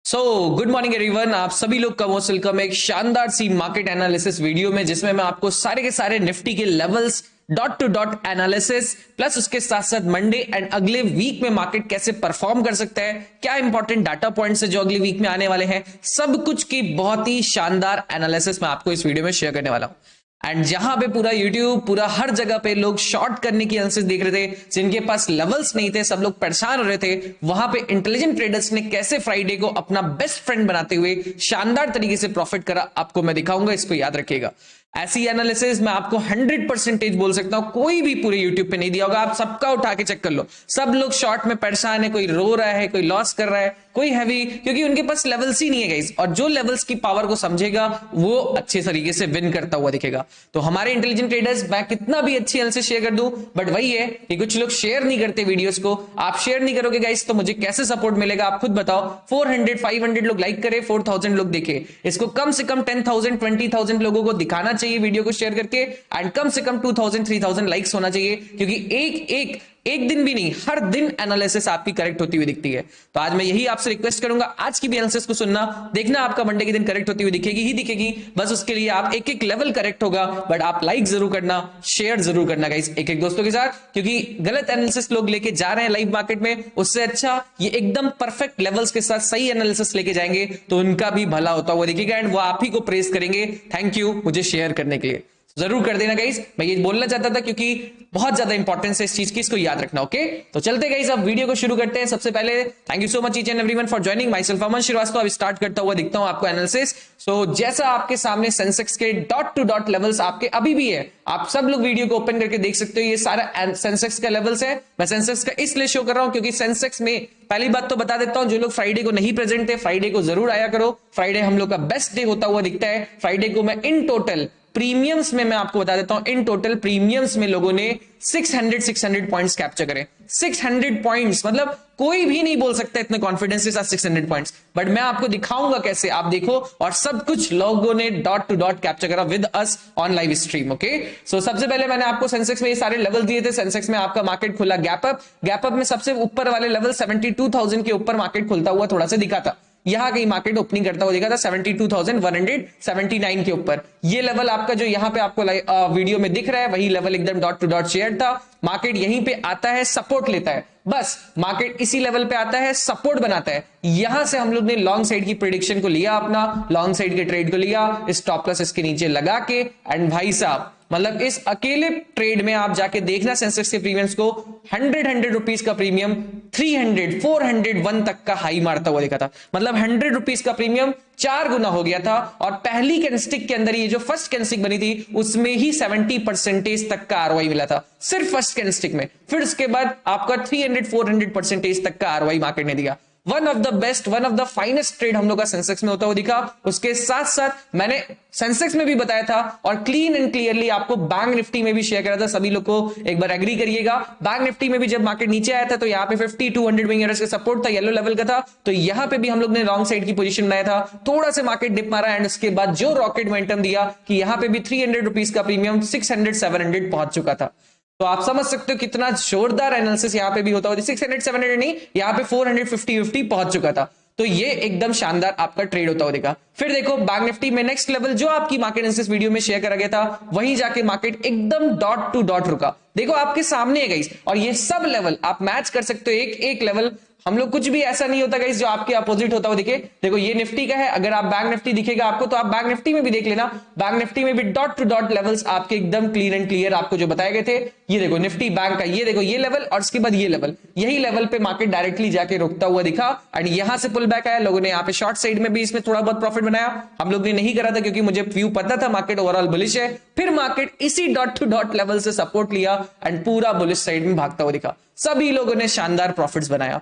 Good morning everyone. आप सभी लोग का मोस्ट वेलकम एक शानदार सी मार्केट एनालिसिस वीडियो में, जिसमें मैं आपको सारे के सारे निफ्टी के levels dot two dot analysis plus उसके साथ साथ मंडे एंड अगले वीक में मार्केट कैसे परफॉर्म कर सकता है, क्या इंपॉर्टेंट डाटा पॉइंट्स है जो अगले वीक में आने वाले हैं, सब कुछ की बहुत ही शानदार एनालिसिस मैं आपको इस वीडियो में शेयर करने वाला हूं। एंड जहां पे पूरा यूट्यूब पूरा हर जगह पे लोग शॉर्ट करने की एनालिसिस देख रहे थे, जिनके पास लेवल्स नहीं थे, सब लोग परेशान हो रहे थे, वहां पे इंटेलिजेंट ट्रेडर्स ने कैसे फ्राइडे को अपना बेस्ट फ्रेंड बनाते हुए शानदार तरीके से प्रॉफिट करा, आपको मैं दिखाऊंगा। इसको याद रखिएगा। ऐसी एनालिसिस मैं आपको 100% बोल सकता हूं, कोई भी पूरे यूट्यूब पे नहीं दिया होगा। आप सबका उठा के चेक कर लो, सब लोग शॉर्ट में परेशान है, कोई रो रहा है, कोई लॉस कर रहा है, कोई हैवी, क्योंकि उनके पास लेवल्स ही नहीं है गाइस। और जो लेवल्स की पावर को समझेगा वो अच्छे तरीके से विन करता हुआ दिखेगा। तो हमारे इंटेलिजेंट ट्रेडर्स, मैं कितना भी अच्छी एनालिसिस शेयर कर दूं, बट वही है कि कुछ लोग शेयर नहीं करते वीडियोस को। आप शेयर नहीं करोगे गाइस तो मुझे कैसे सपोर्ट मिलेगा, आप खुद बताओ। 400 500 लोग लाइक करे, 4000 लोग देखे, इसको कम से कम 10,000 20,000 लोगों को दिखाना चाहिए वीडियो को शेयर करके। एंड कम से कम 2000 3000 लाइक्स होना चाहिए, क्योंकि एक दिन भी नहीं, हर दिन एनालिसिस आपकी करेक्ट होती हुई दिखती है। तो आज मैं यही आपसे रिक्वेस्ट करूंगा, आज की भी एनालिसिस को सुनना, देखना आपका मंडे के दिन करेक्ट होती हुई दिखेगी ही दिखेगी। बस उसके लिए आप एक एक लेवल करेक्ट होगा, बट आप लाइक जरूर करना, शेयर जरूर करना गाइस एक एक दोस्तों के साथ, क्योंकि गलत एनालिसिस लोग लेके जा रहे हैं लाइव मार्केट में, उससे अच्छा ये एकदम परफेक्ट लेवल्स के साथ सही एनालिसिस लेके जाएंगे तो उनका भी भला होता हुआ दिखेगा एंड वो आप ही को प्रेज करेंगे। थैंक यू मुझे शेयर करने के लिए, जरूर कर देना गाइस। मैं ये बोलना चाहता था क्योंकि बहुत ज्यादा इंपॉर्टेंस है इस चीज की, इसको याद रखना। ओके, तो चलते गाइस, अब वीडियो को शुरू करते हैं। सबसे पहले thank you so much each and everyone for joining. Myself Aman Srivastava. अब स्टार्ट करता हुआ दिखता हूं आपको एनालिसिस। जैसा आपके सामने सेंसेक्स के डॉट टू डॉट लेवल्स आपके अभी भी है, आप सब लोग वीडियो को ओपन करके देख सकते हो। ये सारा सेंसेक्स का लेवल्स है। मैं सेंसेक्स का इसलिए शो कर रहा हूं क्योंकि सेंसेक्स में पहली बात तो बता देता हूं, जो लोग फ्राइडे को नहीं प्रेजेंट थे, फ्राइडे को जरूर आया करो। फ्राइडे हम लोग का बेस्ट डे होता हुआ दिखता है। फ्राइडे को मैं इन टोटल प्रीमियम्स में, मैं आपको बता देता हूं, इन टोटल प्रीमियम्स में लोगों ने 600 पॉइंट्स कैप्चर करे। 600 पॉइंट्स मतलब कोई भी नहीं बोल सकता इतने कॉन्फिडेंस के साथ 600 पॉइंट्स, बट मैं आपको दिखाऊंगा कैसे, आप देखो। और सब कुछ लोगों ने डॉट टू डॉट कैप्चर करा with us on live stream. Okay, so सबसे पहले मैंने आपको सेंसेक्स में ये सारे लेवल दिए थे। सेंसेक्स में आपका मार्केट खुला गैप अप, गैप अप में सबसे ऊपर वाले लेवल 72,000 के ऊपर मार्केट खुलता हुआ थोड़ा सा दिखा था। यहां कहीं मार्केट ओपनिंग करता हुआ दिखा था 72,179 के ऊपर। ये लेवल आपका जो यहां पे आपको वीडियो में दिख रहा है, वही लेवल एकदम डॉट टू डॉट शेयर था। मार्केट यहीं पे आता है, सपोर्ट लेता है, बस मार्केट इसी लेवल पे आता है, सपोर्ट बनाता है। यहां से हम लोग ने लॉन्ग साइड की प्रेडिक्शन को लिया, अपना लॉन्ग साइड के ट्रेड को लिया, स्टॉप लॉस इसके नीचे लगा के। एंड भाई साहब, मतलब इस अकेले ट्रेड में आप जाके देखना सेंसेक्स के प्रीमियम्स को, 100 रुपीज का प्रीमियम 300 401 तक का हाई मारता हुआ देखा था। मतलब 100 रुपीज का प्रीमियम 4 गुना हो गया था। और पहली कैंडलस्टिक के अंदर, ये जो फर्स्ट कैंडलस्टिक बनी थी, उसमें ही 70% तक का आरओआई मिला था, सिर्फ फर्स्ट कैंडलस्टिक में। फिर उसके बाद आपका 300 400% तक का आरओआई मार्केट ने दिया। One of the best, one of the finest trade हम लोग का सेंसेक्स में होता हुआ दिखा। उसके साथ साथ मैंने सेंसेक्स में भी बताया था और क्लीन एंड क्लियरली आपको बैंक निफ्टी में भी शेयर करा था। सभी लोग को एक बार एग्री करिएगा, बैंक निफ्टी में भी जब मार्केट नीचे आया था तो यहाँ पे 50 200 विंग एरर्स का सपोर्ट था, येलो लेवल का था। तो यहां पे भी हम लोग ने रॉन्ग साइड की पोजीशन बनाया था, थोड़ा सा मार्केट डिप मारा एंड उसके बाद जो रॉकेट मोमेंटम दिया कि यहां पे भी 300 रुपीज का प्रीमियम 600 700 पहुंच चुका था। तो आप समझ सकते हो कितना जोरदार एनालिसिस यहां पे भी होता होता। 600 700 नहीं, यहां पे 400 50 पहुंच चुका था। तो ये एकदम शानदार आपका ट्रेड होता हुआ देखा। फिर देखो बैंक निफ्टी में नेक्स्ट लेवल जो आपकी मार्केट एनालिसिस वीडियो में शेयर करा गया था, वहीं जाके मार्केट एकदम डॉट टू डॉट रुका। देखो आपके सामने है गाइस, और ये सब लेवल आप मैच कर सकते हो, एक एक लेवल। हम लोग कुछ भी ऐसा नहीं होता गाइस जो आपके अपोजिट होता हुआ दिखे। देखो ये निफ्टी का है, अगर आप बैंक निफ्टी दिखेगा आपको तो आप बैंक निफ्टी में भी देख लेना। बैंक निफ्टी में भी डॉट टू डॉट लेवल्स आपके एकदम क्लीन एंड क्लियर आपको जो बताए गए थे। ये देखो निफ्टी बैंक का, ये देखो ये लेवल और उसके बाद ये लेवल, यही लेवल पे मार्केट डायरेक्टली जाके रुकता हुआ दिखा। एंड यहां से पुल बैक आया, लोगों ने यहाँ पे शॉर्ट साइड में भी इसमें थोड़ा बहुत प्रॉफिट बनाया। हम लोग ने नहीं करा था क्योंकि मुझे व्यू पता था मार्केट ओवरऑल बुलिश है। फिर मार्केट इसी डॉट टू डॉट लेवल से सपोर्ट लिया एंड पूरा बुलिश साइड में भागता हुआ दिखा। सभी लोगों ने शानदार प्रॉफिट्स बनाया।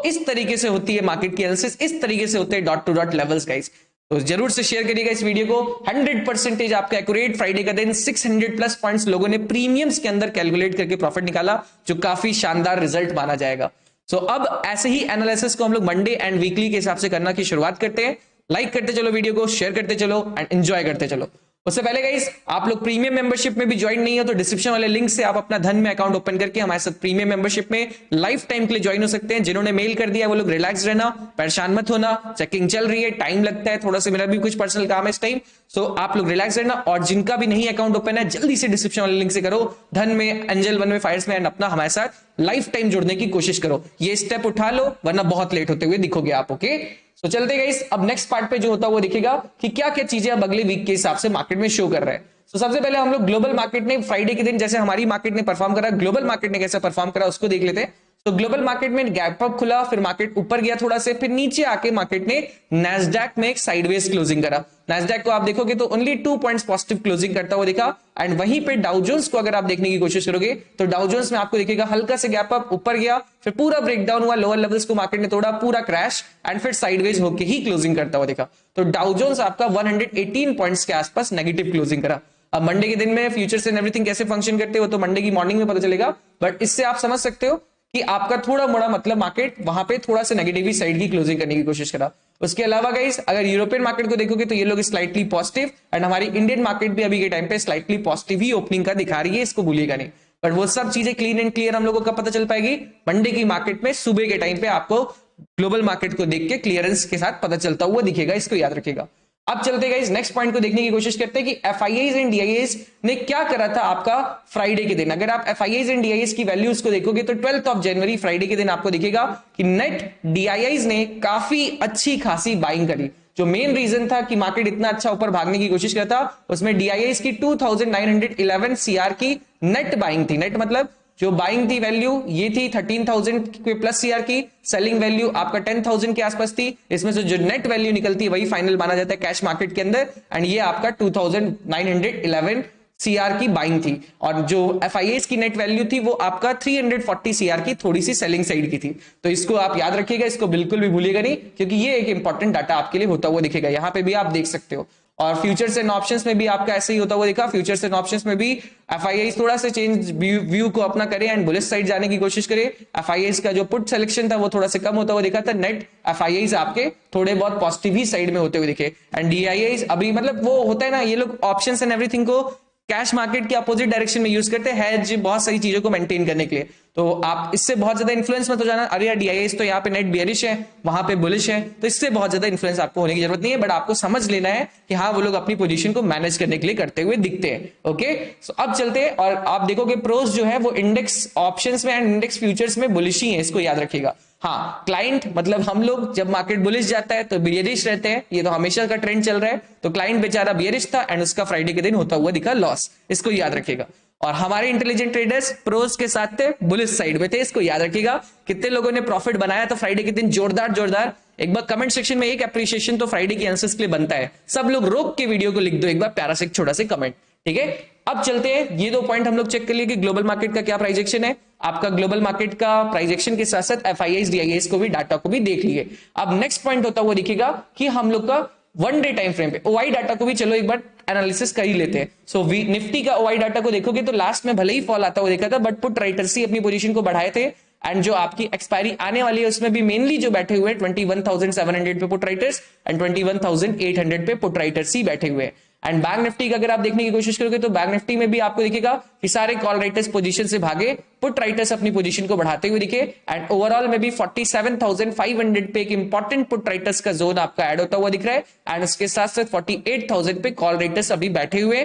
इस तरीके से होती है मार्केट की एनालिसिस, इस तरीके से होते हैं dot two dot levels guys. तो जरूर से शेयर करिएगा इस वीडियो को। 100% आपका एक्यूरेट, फ्राइडे का दिन 600 प्लस पॉइंट्स लोगों ने प्रीमियम्स के अंदर कैलकुलेट करके प्रॉफिट निकाला, जो काफी शानदार रिजल्ट माना जाएगा। अब ऐसे ही एनालिसिस को हम लोग मंडे एंड वीकली के हिसाब से करना की शुरुआत करते हैं। लाइक करते चलो वीडियो को, शेयर करते चलो एंड एंजॉय करते चलो। उससे पहले गाइस आप लोग प्रीमियम मेंबरशिप में भी ज्वाइन नहीं हो तो डिस्क्रिप्शन वाले लिंक से आप अपना धन में अकाउंट ओपन करके हमारे साथ प्रीमियम मेंबरशिप में लाइफ टाइम के लिए ज्वाइन हो सकते हैं। जिन्होंने मेल कर दिया वो लोग रिलैक्स रहना, परेशान मत होना, चेकिंग चल रही है, टाइम लगता है थोड़ा सा, मेरा भी कुछ पर्सनल काम है इस टाइम, सो आप लोग रिलैक्स रहना। और जिनका भी नहीं अकाउंट ओपन है जल्दी से डिस्क्रिप्शन वाले लिंक से करो, धन में, एंजल वन में, फायर्स में, एंड अपना हमारे साथ लाइफ टाइम जुड़ने की कोशिश करो। ये स्टेप उठा लो वरना बहुत लेट होते हुए दिखोगे आप। ओके तो चलते गाइस अब नेक्स्ट पार्ट पे जो होता है वो दिखेगा कि क्या क्या चीजें अब अगले वीक के हिसाब से मार्केट में शो कर रहा है। तो सबसे पहले हम लोग ग्लोबल मार्केट ने फ्राइडे के दिन जैसे हमारी मार्केट ने परफॉर्म करा, ग्लोबल मार्केट ने कैसे परफॉर्म करा उसको देख लेते हैं। तो ग्लोबल मार्केट में गैप अप खुला, फिर मार्केट ऊपर गया थोड़ा से, फिर नीचे आके मार्केट ने नैस्डैक में एक साइडवेज क्लोजिंग करा। नैस्डैक को आप देखोगे तो ओनली 2 पॉइंट्स पॉजिटिव क्लोजिंग करता हुआ दिखा। एंड वहीं पे डाउ जोन्स को अगर आप देखने की कोशिश करोगे तो डाउ जोन्स में आपको दिखेगा हल्का से गैप अप ऊपर गया, फिर पूरा ब्रेकडाउन हुआ, लोअर लेवल्स को मार्केट ने तोड़ा, पूरा क्रैश, एंड फिर साइडवेज होकर ही क्लोजिंग करता हुआ दिखा। तो डाउ जोन्स आपका 118 पॉइंट्स के आसपास नेगेटिव क्लोजिंग करा। अब मंडे के दिन में फ्यूचर्स एंड एवरीथिंग कैसे फंक्शन करते हो तो मंडे की मॉर्निंग में पता चलेगा, बट इससे आप समझ सकते हो कि आपका थोड़ा मोड़ा मतलब मार्केट वहां पे थोड़ा सा नेगेटिव साइड की क्लोजिंग करने की कोशिश करा। उसके अलावा गाइस अगर यूरोपियन मार्केट को देखोगे तो ये लोग स्लाइटली पॉजिटिव, एंड हमारी इंडियन मार्केट भी अभी के टाइम पे स्लाइटली पॉजिटिव ही ओपनिंग का दिखा रही है, इसको भूलिएगा नहीं। बट वो सब चीजें क्लीन एंड क्लियर हम लोगों को कब पता चल पाएगी, मंडे की मार्केट में सुबह के टाइम पे आपको ग्लोबल मार्केट को देख के क्लियरेंस के साथ पता चलता हुआ दिखेगा, इसको याद रखिएगा। अब चलते गाइस नेक्स्ट पॉइंट को देखने की कोशिश करते हैं कि एफआईआईज एंड डीआईआईज ने क्या करा था आपका फ्राइडे के दिन। अगर आप एफआईआईज एंड डीआईआईज की वैल्यूज को देखोगे तो 12 जनवरी फ्राइडे के दिन आपको दिखेगा कि नेट डीआईआईज ने काफी अच्छी खासी बाइंग करी। जो मेन रीजन था कि मार्केट इतना अच्छा ऊपर भागने की कोशिश करता, उसमें डीआईआईज की 2911 सीआर की नेट बाइंग थी। नेट मतलब जो बाइंग थी वैल्यू ये थी 13,000 के प्लस सीआर की, सेलिंग वैल्यू आपका 10,000 के आसपास थी। इसमें से जो नेट वैल्यू निकलती है वही फाइनल माना जाता है कैश मार्केट के अंदर, एंड ये आपका 2911 सीआर की बाइंग थी। और जो एफआईआईज की नेट वैल्यू थी वो आपका 340 सीआर की थोड़ी सी सेलिंग साइड की थी। तो इसको आप याद रखिएगा, इसको बिल्कुल भी भूलिएगा नहीं, क्योंकि ये एक इंपॉर्टेंट डाटा आपके लिए होता हुआ दिखेगा। यहां पे भी आप देख सकते हो। और फ्यूचर्स एंड ऑप्शंस में भी आपका ऐसे ही होता हुआ दिखा। फ्यूचर्स एंड ऑप्शंस में भी एफआईआई थोड़ा सा चेंज व्यू को अपना करे एंड बुलिश साइड जाने की कोशिश करे। एफआईआई का जो पुट सिलेक्शन था वो थोड़ा सा कम होता हुआ दिखा था, नेट एफआईआई आपके थोड़े बहुत पॉजिटिव ही साइड में होते हुए दिखे। एंड डीआईआई अभी मतलब वो होता है ना, ये लोग ऑप्शंस एंड एवरीथिंग को कैश मार्केट के अपोजिट डायरेक्शन में यूज करते हैं हेज बहुत सारी चीजों को मेंटेन करने के लिए। तो आप इससे बहुत ज्यादा इन्फ्लुएंस मत हो जाना, अरे यार डीआईएस तो यहाँ पे नेट बियरिश है वहां पे बुलिश है, तो इससे बहुत ज्यादा इन्फ्लुएंस आपको होने की जरूरत नहीं है। बट आपको समझ लेना है कि हाँ वो लोग अपनी पोजीशन को मैनेज करने के लिए करते हुए दिखते हैं। ओके सो अब चलते हैं और आप देखोगे प्रोस जो है वो इंडेक्स ऑप्शंस में एंड इंडेक्स फ्यूचर्स में बुलिश ही है, इसको याद रखिएगा। हाँ क्लाइंट मतलब हम लोग जब मार्केट बुलिश जाता है तो बियरिश रहते हैं, ये तो हमेशा का ट्रेंड चल रहा है। तो क्लाइंट बेचारा बियरिश था एंड उसका फ्राइडे के दिन होता हुआ दिखा लॉस, इसको याद रखिएगा। और हमारे इंटेलिजेंट ट्रेडर्स प्रोस के साथ थे, बुलिश साइड में थे, इसको याद रखिएगा। कितने लोगों ने प्रॉफिट बनाया तो फ्राइडे के दिन जोरदार एक बार कमेंट सेक्शन में एक एप्रिसिएशन तो फ्राइडे की आंसर्स के लिए बनता है। सब लोग रोक के वीडियो को लिख दो एक बार प्यारा से छोटा से कमेंट, ठीक है। अब चलते हैं, ये 2 पॉइंट हम लोग चेक कर लिए कि ग्लोबल मार्केट का क्या प्राइजेक्शन है। आपका ग्लोबल मार्केट का प्राइजेक्शन के साथ साथ एफआईआईज डीआईआईज को भी डाटा को भी देख लिए। अब नेक्स्ट पॉइंट होता हुआ दिखेगा कि हम लोग का 1 डे टाइम फ्रेम पे ओआई डाटा को भी चलो एक बार एनालिसिस कर ही लेते हैं। सो निफ्टी का ओआई डाटा को देखोगे तो लास्ट में भले ही फॉल आता हुआ देखा था, बट पुट राइटर्स ही अपनी पोजीशन को बढ़ाए थे। एंड जो आपकी एक्सपायरी आने वाली है उसमें भी मेनली जो बैठे हुए 21,700 पे पुट राइटर्स एंड 21,800 पे पुट राइटर्स ही बैठे हुए हैं। एंड बैंक निफ्टी का अगर आप देखने की कोशिश करोगे तो बैंक निफ्टी में भी आपको दिखेगा कि सारे कॉल राइटर्स पोजीशन से भागे, पुट राइटर्स अपनी पोजीशन को बढ़ाते हुए दिखे। एंड ओवरऑल में भी 47,500 पे एक इंपॉर्टेंट पुट राइटर्स का जोन आपका ऐड होता हुआ दिख रहा है। एंड उसके साथ साथ 48,000 पे कॉल राइटर्स अभी बैठे हुए।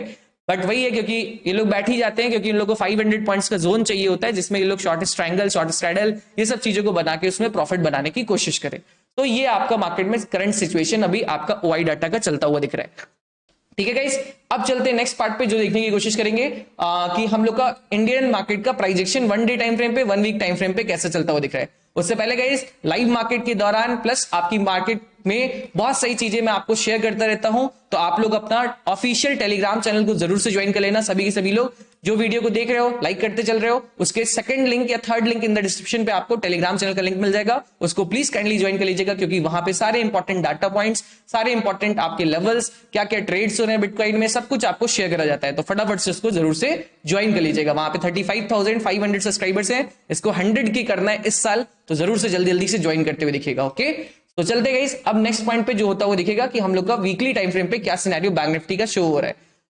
बट वही है क्योंकि ये लोग बैठ ही जाते हैं क्योंकि इन लोगों को 500 पॉइंट्स का जोन चाहिए होता है जिसमें ये लोग शॉर्टेस्ट ट्रायंगल, शॉर्टेस्ट स्ट्रैडल, ये सब चीजों को बना के उसमें प्रॉफिट बनाने की कोशिश करें। तो ये आपका मार्केट में करंट सिचुएशन अभी आपका ओआई डाटा का चलता हुआ दिख रहा है, ठीक है गाइस। अब चलते हैं नेक्स्ट पार्ट पे जो देखने की कोशिश करेंगे कि हम लोग का इंडियन मार्केट का प्राइजेक्शन 1 डे टाइम फ्रेम पे, 1 वीक टाइम फ्रेम पे कैसे चलता हुआ दिख रहा है। उससे पहले गाइस लाइव मार्केट के दौरान प्लस आपकी मार्केट में बहुत सारी चीजें मैं आपको शेयर करता रहता हूं, तो आप लोग अपना ऑफिशियल टेलीग्राम चैनल को जरूर से ज्वाइन कर लेना। सभी के सभी लोग जो वीडियो को देख रहे हो, लाइक करते चल रहे हो, उसके सेकंड लिंक या third link in the description पे आपको टेलीग्राम चैनल का लिंक मिल जाएगा, उसको प्लीज काइंडली ज्वाइन कर लीजिएगा क्योंकि वहां पे सारे इंपॉर्टेंट डाटा पॉइंट्स, सारे इंपॉर्टेंट आपके लेवल्स, क्या क्या ट्रेड्स हो रहे हैं बिटकॉइन में, सब कुछ आपको शेयर करा जाता है। तो फटाफट से उसको जरूर से ज्वाइन कर लीजिएगा। वहां पे 35,500 सब्सक्राइबर्स हैं, इसको 100 की करना है इस साल, तो जरूर से जल्दी से ज्वाइन करते हुए दिखेगा। ओके तो चलते गाइस अब नेक्स्ट पॉइंट पे जो होता हुआ दिखेगा कि हम लोग का वीकली टाइम फ्रेम पे क्या सिनेरियो बैंक निफ्टी का शो हो रहा है।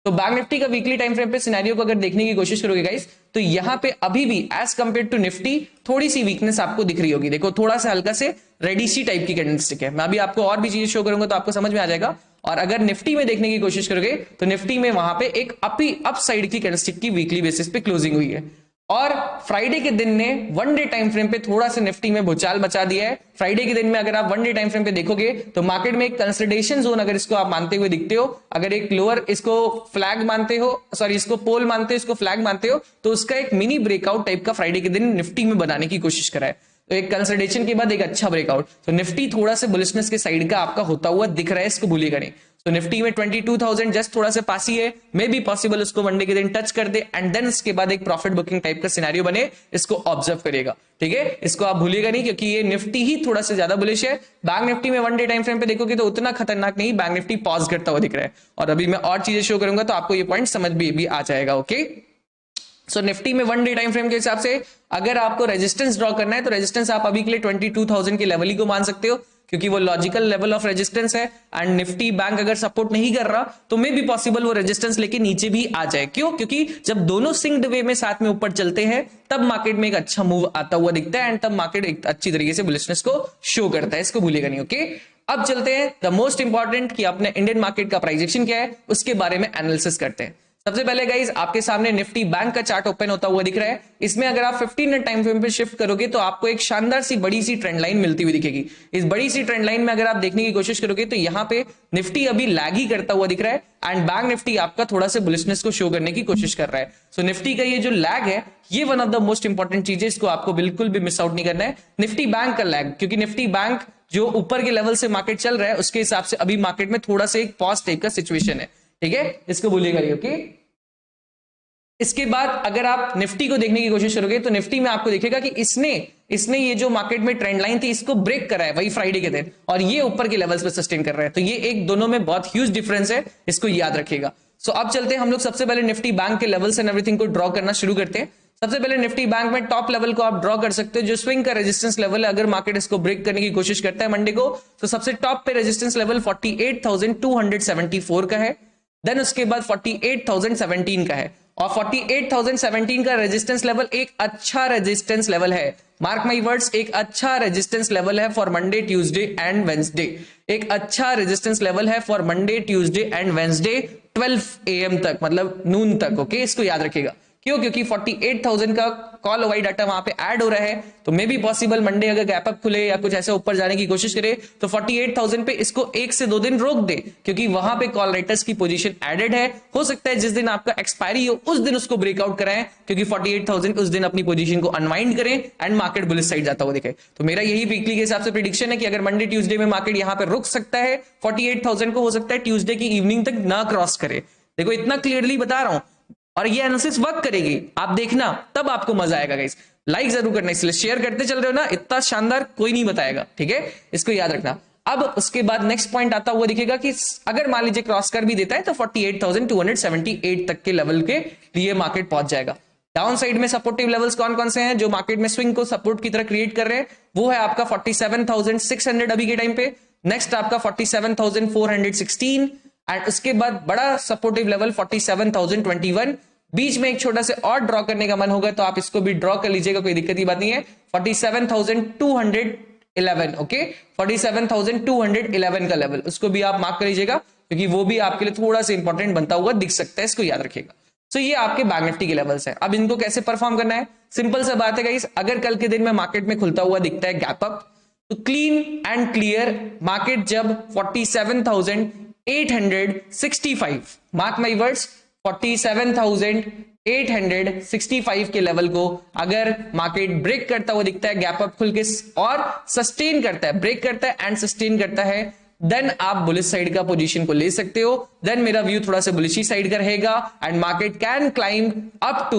तो बैंक निफ्टी का वीकली टाइम फ्रेम पे सिनेरियो को अगर देखने की कोशिश करोगे गाइस, तो यहां पे अभी भी एज कंपेयर टू निफ्टी थोड़ी सी वीकनेस आपको दिख रही होगी। देखो थोड़ा सा हल्का से रेडिशी टाइप की कैंडलस्टिक है। मैं अभी आपको और भी चीजें शो करूंगा तो आपको समझ में आ जाएगा। और अगर निफ्टी में देखने की कोशिश करोगे तो निफ्टी में वहां पे एक अप साइड की कैंडलस्टिक की वीकली बेसिस पे क्लोजिंग हुई है। और फ्राइडे के दिन ने वन डे टाइम फ्रेम पे थोड़ा सा निफ्टी में भूचाल मचा दिया है। फ्राइडे के दिन में अगर आप वन डे टाइम फ्रेम पे देखोगे तो मार्केट में एक कंसोलिडेशन जोन अगर इसको आप मानते हुए दिखते हो, अगर एक लोअर इसको फ्लैग मानते हो, सॉरी इसको पोल मानते हो, इसको फ्लैग मानते हो, तो उसका एक मिनी ब्रेकआउट टाइप का फ्राइडे के दिन निफ्टी में बनाने की कोशिश करा है। तो एक कंसोलिडेशन के बाद एक अच्छा ब्रेकआउट, तो निफ्टी थोड़ा सा बुलिशनेस के साइड का आपका होता हुआ दिख रहा है, इसको भूलिएगा नहीं। तो निफ्टी में 22,000 जस्ट थोड़ा सा पास ही है, मे बी पॉसिबल उसको वनडे के दिन टच कर दे एंड देन इसके बाद एक प्रॉफिट बुकिंग टाइप का सिनेरियो बने, इसको ऑब्जर्व करिएगा। ठीक है, इसको आप भूलिएगा नहीं क्योंकि ये निफ्टी ही थोड़ा सा ज्यादा बुलिश है। बैंक निफ्टी में वन डे टाइम फ्रेम पे देखोगे तो उतना खतरनाक नहीं, बैंक निफ्टी पॉज करता हुआ दिख रहा है। और अभी मैं और चीजें शो करूंगा तो आपको ये पॉइंट समझ भी आ जाएगा। ओके, सो निफ्टी में वन डे टाइम फ्रेम के हिसाब से अगर आपको रेजिस्टेंस ड्रॉ करना है तो रेजिस्टेंस आप अभी के लिए 22,000 के लेवल ही को मान सकते हो, क्योंकि वो लॉजिकल लेवल ऑफ रेजिस्टेंस है। एंड निफ्टी बैंक अगर सपोर्ट नहीं कर रहा तो मे भी पॉसिबल वो रेजिस्टेंस लेके नीचे भी आ जाए। क्यों? क्योंकि जब दोनों सिंक्ड वे में साथ में ऊपर चलते हैं तब मार्केट में एक अच्छा मूव आता हुआ दिखता है एंड तब मार्केट एक अच्छी तरीके से बुलिशनेस को शो करता है, इसको भूलिएगा नहीं। ओके, अब चलते हैं द मोस्ट इंपॉर्टेंट कि अपने इंडियन मार्केट का प्राइस एक्शन क्या है उसके बारे में एनालिसिस करते हैं। सबसे पहले गाइज आपके सामने निफ्टी बैंक का चार्ट ओपन होता हुआ दिख रहा है। इसमें अगर आप 15 मिनट टाइम फ्रेम पे शिफ्ट करोगे तो आपको एक शानदार सी बड़ी सी ट्रेंड लाइन मिलती हुई दिखेगी। इस बड़ी सी ट्रेंड लाइन में अगर आप देखने की कोशिश करोगे तो यहाँ पे निफ्टी अभी लैग ही करता हुआ दिख रहा है एंड बैंक निफ्टी आपका थोड़ा सा बुलिशनेस को शो करने की कोशिश कर रहा है। सो निफ्टी का ये जो लैग है ये one of the most important चीज है, इसको आपको बिल्कुल भी मिस आउट नहीं करना है। निफ्टी बैंक का लैग, क्योंकि निफ्टी बैंक जो ऊपर के लेवल से मार्केट चल रहा है उसके हिसाब से अभी मार्केट में थोड़ा सा एक पॉज टाइप का सिचुएशन है। ठीक है, इसको भूलिएगा नहीं। ओके, इसके बाद अगर आप निफ्टी को देखने की कोशिश करोगे तो निफ्टी में आपको दिखेगा कि इसने ये जो मार्केट में ट्रेंड लाइन थी इसको ब्रेक करा है वही फ्राइडे के दिन, और ये ऊपर के लेवल्स पे सस्टेन कर रहा है। तो ये एक दोनों में बहुत ह्यूज डिफरेंस है, इसको याद रखिएगा। सो अब चलते हैं हम लोग सबसे पहले निफ्टी बैंक के लेवल्स एंड एवरीथिंग को ड्रॉ करना शुरू करते हैं। सबसे पहले निफ्टी बैंक में टॉप लेवल को आप ड्रॉ कर सकते हो जो स्विंग का रेजिस्टेंस लेवल है। अगर मार्केट इसको ब्रेक करने की कोशिश करता है मंडे को तो सबसे टॉप पे रेजिस्टेंस लेवल 48,274 का है, देन उसके बाद 48,017 का है, और 48,017 का रेजिस्टेंस लेवल एक अच्छा रेजिस्टेंस लेवल है। मार्क माई वर्ड्स, एक अच्छा रेजिस्टेंस लेवल है for Monday, Tuesday and Wednesday. एक अच्छा रेजिस्टेंस लेवल है for Monday, Tuesday and Wednesday 12 AM तक, मतलब नून तक। ओके, इसको याद रखिएगा। क्यों? क्योंकि 48,000 का कॉल वाई डाटा वहां पे ऐड हो रहा है, तो मे बी पॉसिबल मंडे अगर गैप अप खुले या कुछ ऐसे ऊपर जाने की कोशिश करे तो 48,000 पे इसको 1 से 2 दिन रोक दे, क्योंकि वहां पे कॉल राइटर्स की पोजीशन एडेड है। हो सकता है जिस दिन आपका एक्सपायरी हो उस दिन उसको ब्रेकआउट कराएं, क्योंकि 48,000 उस दिन अपनी पोजीशन को अनवाइंड करें एंड मार्केट बुलिश साइड जाता हुआ दिखे। तो मेरा यही वीकली के हिसाब से प्रेडिक्शन है कि अगर मंडे ट्यूसडे में मार्केट यहां पर रुक सकता है 48,000 को, हो सकता है ट्यूसडे की इवनिंग तक ना क्रॉस करे। देखो इतना क्लियरली बता रहा हूं, और ये एनालिसिस वर्क करेगी, आप देखना तब आपको मजा आएगा। गाइस लाइक जरूर करना, इसलिए शेयर करते चल रहे हो ना, इतना शानदार कोई नहीं बताएगा। ठीक है, इसको याद रखना। अब उसके बाद नेक्स्ट पॉइंट आता हुआ दिखेगा कि अगर मान लीजिए क्रॉस कर भी देता है तो 48,278 तक के लेवल के लिए मार्केट पहुंच जाएगा। डाउन साइड में सपोर्टिव लेवल्स कौन कौन से हैं जो मार्केट में स्विंग को सपोर्ट की तरह क्रिएट कर रहे हैं? वो है आपका 47,600 अभी के टाइम पे, नेक्स्ट आपका 47,416 एंड उसके बाद बड़ा सपोर्टिव लेवल 47,021। बीच में एक छोटा से और ड्रॉ करने का मन होगा तो आप इसको भी ड्रॉ कर लीजिएगा, कोई दिक्कत की बात नहीं है। 47,211, ओके, 47,211 का लेवल, उसको भी आप मार्क कर लीजिएगा क्योंकि वो भी आपके लिए थोड़ा सा इंपॉर्टेंट बनता हुआ दिख सकता है, इसको याद रखिएगा। सो ये आपके बैंक निफ्टी के लेवल्स हैं। अब इनको कैसे परफॉर्म करना है? सिंपल सा बात है गाइस, अगर कल के दिन में मार्केट में खुलता हुआ दिखता है गैप अप, तो क्लीन एंड क्लियर मार्केट जब 47,865, मार्क माई वर्ड्स, 47,865 के लेवल को अगर मार्केट ब्रेक करता हुआ दिखता है गैप अप खुल के और सस्टेन करता है, ब्रेक करता है एंड सस्टेन करता है, देन आप बुलिश साइड का पोजीशन को ले सकते हो। देन मेरा व्यू थोड़ा सा बुलिशी साइड का रहेगा and market can climb up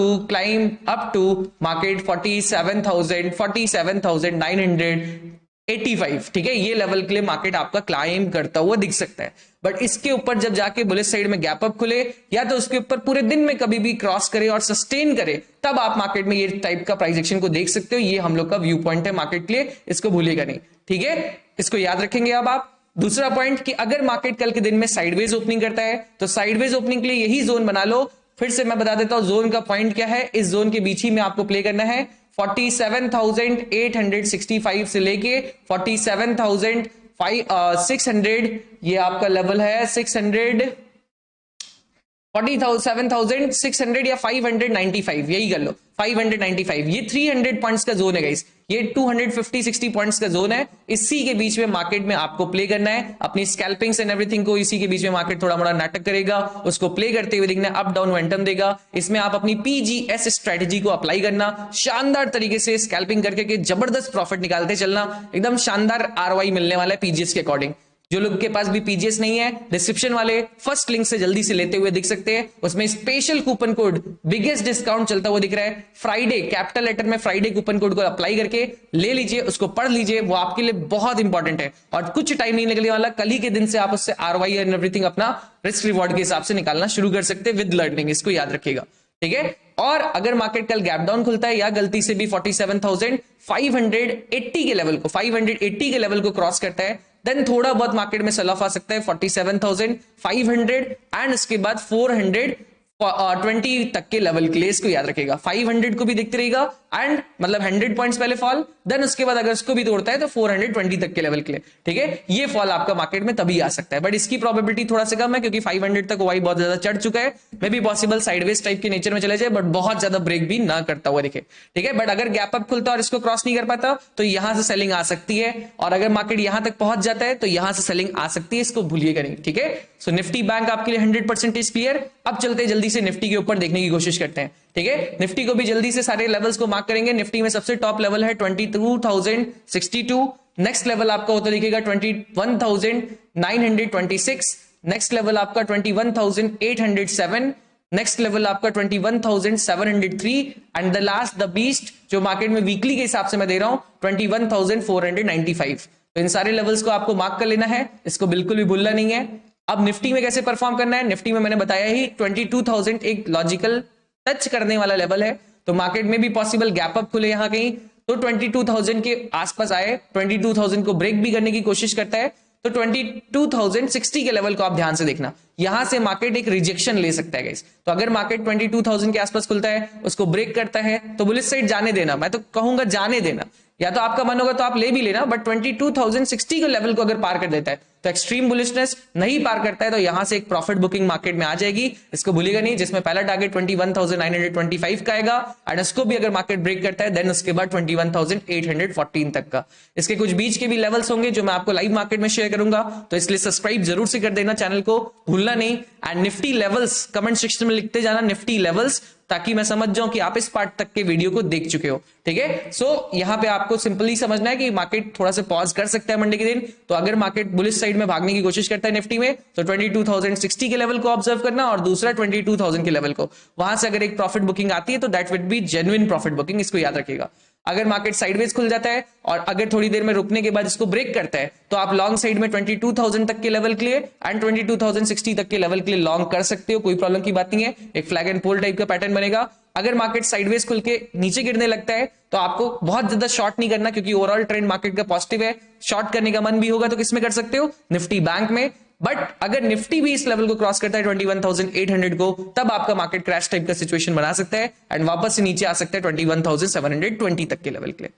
to market 47,985। ठीक है, ये लेवल के लिए मार्केट आपका क्लाइम करता हुआ दिख सकता है। बट इसके ऊपर जब जाके बुलिश साइड में गैप अप खुले या तो उसके ऊपर पूरे दिन में कभी भी क्रॉस करे और सस्टेन करे, तब आप मार्केट में ये टाइप का प्राइस एक्शन को देख सकते हो। ये हम लोग का व्यू पॉइंट है मार्केट के लिए, इसको भूलिएगा नहीं। ठीक है, इसको याद रखेंगे अब आप। दूसरा पॉइंट कि अगर मार्केट कल के दिन में साइडवेज ओपनिंग करता है तो साइडवेज ओपनिंग के लिए यही जोन बना लो। फिर से मैं बता देता हूं जोन का पॉइंट क्या है। इस जोन के बीच ही में आपको प्ले करना है 47,865 से लेके 47,600, ये आपका लेवल है 47,600 या 595, यही कर लो 595। ये 300 पॉइंट्स का जोन है गाइस, ये 250-60 पॉइंट्स का जोन है। इसी के बीच में मार्केट में आपको प्ले करना है अपनी स्कैल्पिंग्स एंड एवरीथिंग को। इसी के बीच में मार्केट थोड़ा मोड़ा नाटक करेगा, उसको प्ले करते हुए दिखना, अप डाउन मोमेंटम देगा। इसमें आप अपनी पीजीएस स्ट्रेटजी को अप्लाई करना, शानदार तरीके से स्कैल्पिंग करके के जबरदस्त प्रॉफिट निकालते चलना, एकदम शानदार आरओआई मिलने वाला है पीजीएस के अकॉर्डिंग। जो लोग के पास भी पीजीएस नहीं है, डिस्क्रिप्शन वाले फर्स्ट लिंक से जल्दी से लेते हुए दिख सकते हैं। उसमें special coupon code biggest discount चलता हुआ दिख रहा है। फ्राइडे कैपिटल लेटर में फ्राइडे कूपन कोड को अप्लाई करके ले लीजिए, उसको पढ़ लीजिए, वो आपके लिए बहुत इंपॉर्टेंट है और कुछ टाइम नहीं लगने वाला। कल ही के दिन से आप उससे आरओआई एंड एवरीथिंग अपना रिस्क रिवॉर्ड के हिसाब से निकालना शुरू कर सकते हैं विद लर्निंग। इसको याद रखिएगा, ठीक है। और अगर मार्केट कल गैप डाउन खुलता है या गलती से भी 47,580 के लेवल को 580 के लेवल को क्रॉस करता है, देन थोड़ा बहुत मार्केट में सेल ऑफ आ सकता है 47,500 एंड उसके बाद 420 तक के लेवल के लिए। इसको याद रखिएगा, 500 को भी देखते रहेगा एंड मतलब 100 पॉइंट्स पहले फॉल, देन उसके बाद अगर उसको भी तोड़ता है तो 420 तक के लेवल के लिए, ठीक है। ये फॉल आपका मार्केट में तभी आ सकता है, बट इसकी प्रोबेबिलिटी थोड़ा सा कम है क्योंकि 500 तक वाई बहुत ज्यादा चढ़ चुका है। May be possible sideways type के नेचर में चले जाए, बट बहुत ज्यादा ब्रेक भी ना करता हुआ दिखे, ठीक है। बट अगर गैप अप खुलता है और इसको क्रॉस नहीं कर पाता तो यहां से सेलिंग आ सकती है, और अगर मार्केट यहां तक पहुंच जाता है तो यहां से सेलिंग आ सकती है, इसको भूलिएगा नहीं, ठीक है। सो निफ्टी बैंक आपके लिए 100% क्लियर। अब चलते जल्दी से निफ्टी के ऊपर देखने की कोशिश करते हैं, ठीक है। निफ्टी को भी जल्दी से सारे लेवल्स को मार्क करेंगे। निफ्टी में सबसे टॉप लेवल है 22,062, नेक्स्ट लेवल आपका होता दिखेगा 21,926, नेक्स्ट लेवल आपका 21,807, नेक्स्ट लेवल आपका 21,703 and the last the beast जो मार्केट में वीकली के हिसाब से मैं दे रहा हूं 21,495। तो इन सारे लेवल्स को आपको मार्क कर लेना है, इसको बिल्कुल भी भूलना नहीं है। अब निफ्टी में कैसे परफॉर्म करना है, निफ्टी में मैंने बताया ही 22,000 एक लॉजिकल टच करने वाला लेवल है, तो मार्केट में भी पॉसिबल गैप अप खुले यहां कहीं तो 22,000 के आसपास आए, 22,000 को ब्रेक भी करने की कोशिश करता है तो 22,060 के लेवल को आप ध्यान से देखना। यहां से मार्केट एक रिजेक्शन ले सकता है गाइस। तो अगर मार्केट 22,000 के आसपास खुलता है, उसको ब्रेक करता है तो बुलिश साइड जाने देना, मैं तो कहूंगा जाने देना, या तो आपका मन होगा तो आप ले भी लेना, बट 22,060 के लेवल को अगर पार कर देता है तो एक्सट्रीम बुलिशनेस, नहीं पार करता है तो यहां से एक प्रॉफिट बुकिंग मार्केट में आ जाएगी, इसको भूलिएगा नहीं। जिसमें पहला टारगेट 21,925 का आएगा एंड इसको भी अगर मार्केट ब्रेक करता है देन उसके बाद 21,814 तक का। इसके कुछ बीच के भी लेवल्स होंगे जो मैं आपको लाइव मार्केट में शेयर करूंगा, तो इसलिए सब्सक्राइब जरूर से कर देना चैनल को, भूलना नहीं। And Nifty levels comment section में लिखते जाना निफ्टी लेवल्स, ताकि मैं समझ जाऊं कि आप इस पार्ट तक के वीडियो को देख चुके हो, ठीक है। सो यहां पे आपको सिंपली समझना है कि मार्केट थोड़ा सा पॉज कर सकता है मंडे के दिन। तो अगर मार्केट बुलिश साइड में भागने की कोशिश करता है निफ्टी में तो 22,060 के लेवल को ऑब्जर्व करना और दूसरा 22,000 के लेवल को, वहां से अगर एक प्रॉफिट बुकिंग आती है तो that will be genuine profit booking, इसको याद रखिएगा। अगर मार्केट साइडवेज खुल जाता है और अगर थोड़ी देर में रुकने के बाद इसको ब्रेक करता है तो आप लॉन्ग साइड में 22,000 तक के लेवल के लिए एंड 22,060 तक के लेवल के लिए लॉन्ग कर सकते हो, कोई प्रॉब्लम की बात नहीं है। एक फ्लैग एंड पोल टाइप का पैटर्न बनेगा। अगर मार्केट साइडवेज खुल के नीचे गिरने लगता है तो आपको बहुत ज्यादा शॉर्ट नहीं करना, क्योंकि ओवरऑल ट्रेंड मार्केट का पॉजिटिव है। शॉर्ट करने का मन भी होगा तो किसमें कर सकते हो, निफ्टी बैंक में। बट अगर निफ्टी भी इस लेवल को क्रॉस करता है 21,800 को, तब आपका मार्केट क्रैश टाइप का सिचुएशन बना सकता है एंड वापस से नीचे आ सकता है 21,720 तक के लेवल के लिए।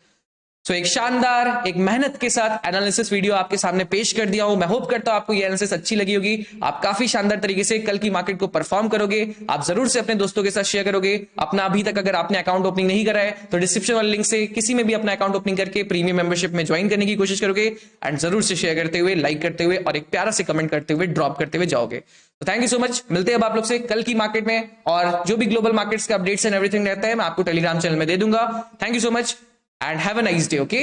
सो एक शानदार एक मेहनत के साथ एनालिसिस वीडियो आपके सामने पेश कर दिया हूं। मैं होप करता हूं आपको ये एनालिसिस अच्छी लगी होगी, आप काफी शानदार तरीके से कल की मार्केट को परफॉर्म करोगे। आप जरूर से अपने दोस्तों के साथ शेयर करोगे। अपना अभी तक अगर आपने अकाउंट ओपनिंग नहीं करा है तो डिस्क्रिप्शन वाले लिंक से किसी में भी अपना अकाउंट ओपनिंग करके प्रीमियम मेंबरशिप में ज्वाइन करने की कोशिश करोगे एंड जरूर से शेयर करते हुए, लाइक करते हुए और एक प्यारा से कमेंट करते हुए ड्रॉप करते हुए जाओगे। तो थैंक यू सो मच। मिलते हैं अब आप लोग से कल की मार्केट में, और जो भी ग्लोबल मार्केट्स का अपडेट्स एंड एवरीथिंग रहता है मैं आपको टेलीग्राम चैनल में दे दूंगा। Thank you so much and have a nice day. Okay.